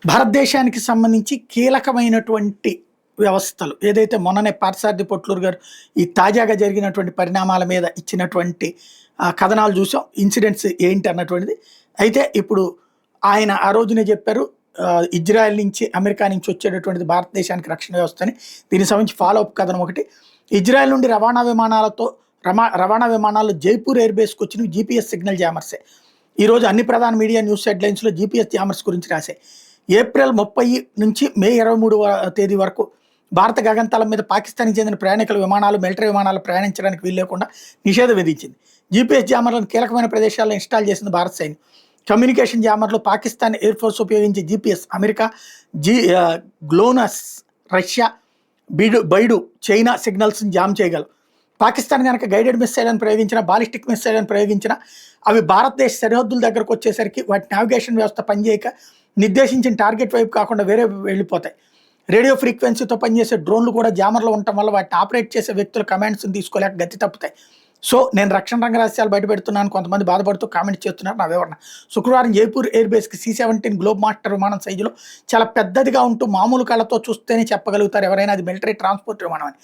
భారతదేశానికి సంబంధించి కీలకమైనటువంటి వ్యవస్థలు ఏదైతే మొన్ననే పార్థసారథి పొట్లూరు గారు ఈ తాజాగా జరిగినటువంటి పరిణామాల మీద ఇచ్చినటువంటి కథనాలు చూసాం. ఇన్సిడెంట్స్ ఏంటి అన్నటువంటిది. అయితే ఇప్పుడు ఆయన ఆ రోజునే చెప్పారు, ఇజ్రాయెల్ నుంచి అమెరికా నుంచి వచ్చేటటువంటిది భారతదేశానికి రక్షణ వ్యవస్థ అని. దీనికి సంబంధించి ఫాలో అప్ కథనం ఒకటి. ఇజ్రాయెల్ నుండి రవాణా విమానాలు జైపూర్ ఎయిర్ బేస్కి వచ్చినవి జీపీఎస్ సిగ్నల్ జామర్సే. ఈరోజు అన్ని ప్రధాన మీడియా న్యూస్ హెడ్లైన్స్లో జీపీఎస్ జామర్స్ గురించి రాశాయి. ఏప్రిల్ 30 నుంచి మే 23వ తేదీ వరకు భారత గగనతలం మీద పాకిస్తాన్కి చెందిన ప్రయాణికుల విమానాలు, మిలిటరీ విమానాలు ప్రయాణించడానికి వీలు లేకుండా నిషేధం విధించింది. జీపీఎస్ జామర్లను కీలకమైన ప్రదేశాల్లో ఇన్స్టాల్ చేసింది భారత సైన్యం. కమ్యూనికేషన్ జామర్లు పాకిస్తాన్ ఎయిర్ ఫోర్స్ ఉపయోగించే GPS, America GLONASS, Russia BeiDou, China సిగ్నల్స్ని జామ్ చేయగలవు. పాకిస్తాన్ కనుక గైడెడ్ మిసైల్ని ప్రయోగించిన, బాలిస్టిక్ మిసైల్ని ప్రయోగించిన అవి భారతదేశ సరిహద్దుల దగ్గరకు వచ్చేసరికి వాటి నావిగేషన్ వ్యవస్థ పనిచేయక నిర్దేశించిన టార్గెట్ వైపు కాకుండా వేరే వెళ్ళిపోతాయి. రేడియో ఫ్రీక్వెన్సీతో పనిచేసే డ్రోన్లు కూడా జామర్లో ఉండటం వల్ల వాటిని ఆపరేట్ చేసే వ్యక్తుల కమాండ్స్ని తీసుకోలేక గతి తప్పుతాయి. సో నేను రక్షణ రంగ రహస్యాలు బయటపెడుతున్నాను, కొంతమంది బాధపడుతూ కామెంట్ చేస్తున్నారు నా వివరణ. శుక్రవారం జైపూర్ ఎయిర్ బేస్కి C-17 గ్లోబ్ మాస్టర్ విమానం సైజులో చాలా పెద్దదిగా ఉంటూ మామూలు కళ్ళతో చూస్తేనే చెప్పగలుగుతారు ఎవరైనా అది మిలిటరీ ట్రాన్స్పోర్ట్ విమానం అని.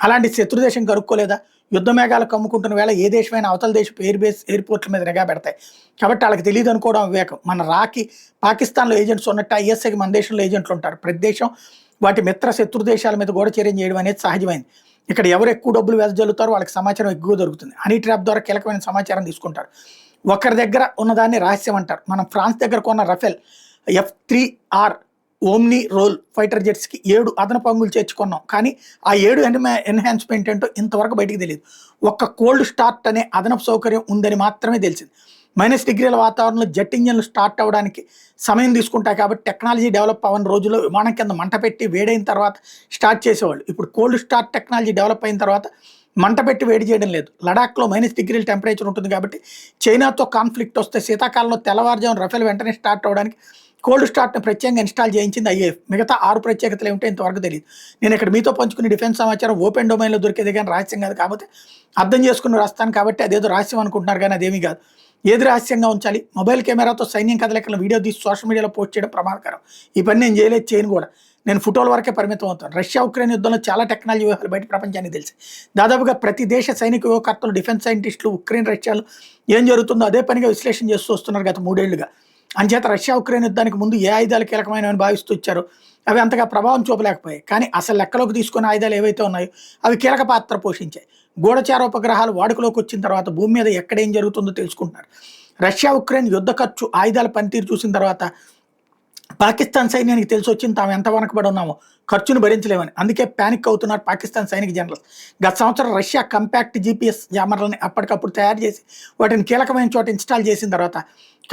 అలాంటి శత్రుదేశం కనుక్కోలేదా? యుద్ధ మేఘాలు కమ్ముకుంటున్న వేళ ఏ దేశమైనా అవతల దేశపు ఎయిర్పోర్ట్ల మీద నిఘా పెడతాయి. కాబట్టి వాళ్ళకి తెలియదు అనుకోవడం వివేకం. మన పాకిస్తాన్లో ఏజెంట్స్ ఉన్నట్టు ISIకి మన దేశంలో ఏజెంట్లు ఉంటారు. ప్రతి దేశం వాటి మిత్ర శత్రు దేశాల మీద గూఢచర్యం చేయడం అనేది సహజమైంది. ఇక్కడ ఎవరు ఎక్కువ డబ్బులు వెదజల్లుతారో వాళ్ళకి సమాచారం ఎక్కువ దొరుకుతుంది. హనీ ట్రాప్ ద్వారా కీలకమైన సమాచారం తీసుకుంటారు. ఒకరి దగ్గర ఉన్నదాన్ని రహస్యం అంటారు. మనం ఫ్రాన్స్ దగ్గర కొన్న Rafale F-3R omni role fighter జెట్స్కి 7 అదనపు అంగులు చేర్చుకున్నాం. కానీ ఆ 7 ఎన్హాన్స్మెంట్ ఏంటో ఇంతవరకు బయటికి తెలియదు. ఒక్క కోల్డ్ స్టార్ట్ అనే అదనపు సౌకర్యం ఉందని మాత్రమే తెలిసింది. -డిగ్రీల వాతావరణంలో జెట్ ఇంజన్లు స్టార్ట్ అవ్వడానికి సమయం తీసుకుంటాయి. కాబట్టి టెక్నాలజీ డెవలప్ అవ్వని రోజుల్లో విమానం కింద మంట పెట్టి వేడైన తర్వాత స్టార్ట్ చేసేవాళ్ళు. ఇప్పుడు కోల్డ్ స్టార్ట్ టెక్నాలజీ డెవలప్ అయిన తర్వాత మంట పెట్టి వేడి చేయడం లేదు. లడాఖ్లో -డిగ్రీల టెంపరేచర్ ఉంటుంది కాబట్టి చైనాతో కాన్ఫ్లిక్ట్ వస్తే శీతాకాలంలో తెల్లవారుజామున రఫేల్ వెంటనే స్టార్ట్ అవ్వడానికి కోల్డ్ స్టార్ట్ని ప్రత్యేకంగా ఇన్స్టాల్ చేయించింది IAF. మిగతా 6 ప్రత్యేకతలు ఏమిటో ఇంతవరకు తెలియదు. నేను ఇక్కడ మీతో పంచుకునే డిఫెన్స్ సమాచారం ఓపెన్ డొమైన్లో దొరికేది కానీ రహస్యం కాదు. కాబట్టి అర్థం చేసుకుని రాస్తాను. కాబట్టి అదేదో రహస్యం అనుకుంటున్నారు కానీ అదేమీ కాదు. ఏది రహస్యంగా ఉంచాలి? మొబైల్ కెమెరాతో సైన్యం కదలికలను వీడియో తీసి సోషల్ మీడియాలో పోస్ట్ చేయడం ప్రమాదకరం. ఈ పని నేను చేయను కూడా. నేను ఫోటోల వరకే పరిమితం అవుతాను. రష్యా ఉక్రెయిన్ యుద్ధంలో చాలా టెక్నాలజీ వ్యవహారాలు బయట ప్రపంచానికి తెలిసి దాదాపుగా ప్రతి దేశ సైనిక యువకర్తలు, డిఫెన్స్ సైంటిస్టులు ఉక్రెయిన్ రష్యాలు ఏం జరుగుతుందో అదే పనిగా విశ్లేషణ చేస్తూ వస్తున్నారు గత 3 ఏళ్లుగా. అంచేత రష్యా ఉక్రెయిన్ యుద్ధానికి ముందు ఏ ఆయుధాలు కీలకమైనవని భావిస్తూ ఇచ్చారో అవి అంతగా ప్రభావం చూపలేకపోయాయి. కానీ అసలు లెక్కలోకి తీసుకున్న ఆయుధాలు ఏవైతే ఉన్నాయో అవి కీలక పాత్ర పోషించాయి. గూఢచార ఉపగ్రహాలు వాడుకలోకి వచ్చిన తర్వాత భూమి మీద ఎక్కడేం జరుగుతుందో తెలుసుకుంటున్నారు. రష్యా ఉక్రెయిన్ యుద్ధ ఖర్చు, ఆయుధాల పనితీరు చూసిన తర్వాత పాకిస్తాన్ సైన్యానికి తెలిసి వచ్చింది తాము ఎంత వెనకబడి ఉన్నామో, ఖర్చును భరించలేమని. అందుకే ప్యానిక్ అవుతున్నారు పాకిస్తాన్ సైనిక జనరల్. గత సంవత్సరం రష్యా కంపాక్ట్ GPS జామర్లని అప్పటికప్పుడు తయారు చేసి వాటిని కీలకమైన చోట ఇన్స్టాల్ చేసిన తర్వాత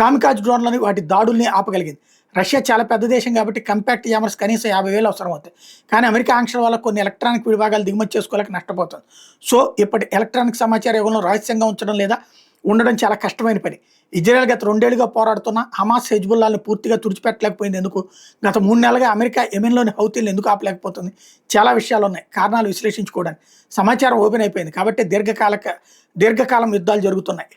కామికాజ్ డ్రోన్లని వాటి దాడుల్ని ఆపగలిగింది. రష్యా చాలా పెద్ద దేశం కాబట్టి కంపాక్ట్ జామర్స్ కనీసం 50,000 అవసరం అవుతాయి. కానీ అమెరికా ఆంక్షల వల్ల కొన్ని ఎలక్ట్రానిక్ విభాగాలు దిగుమతి చేసుకోలేక నష్టపోతుంది. సో ఇప్పటి ఎలక్ట్రానిక్ సమాచార యుగంలో రహస్యంగా ఉంచడం లేదా ఉండడం చాలా కష్టమైన పని. ఇజ్రాయెల్ గత 2 ఏళ్లుగా పోరాడుతున్న హమాస్, హెజ్బుల్లాని పూర్తిగా తుడిచిపెట్టలేకపోయింది ఎందుకు? గత 3 నెలలుగా అమెరికా యెమెన్లోని హౌతీలను ఎందుకు ఆపలేకపోతుంది? చాలా విషయాలు ఉన్నాయి కారణాలు విశ్లేషించుకోవడానికి. సమాచారం ఓపెన్ అయిపోయింది కాబట్టి దీర్ఘకాలం యుద్ధాలు జరుగుతున్నాయి.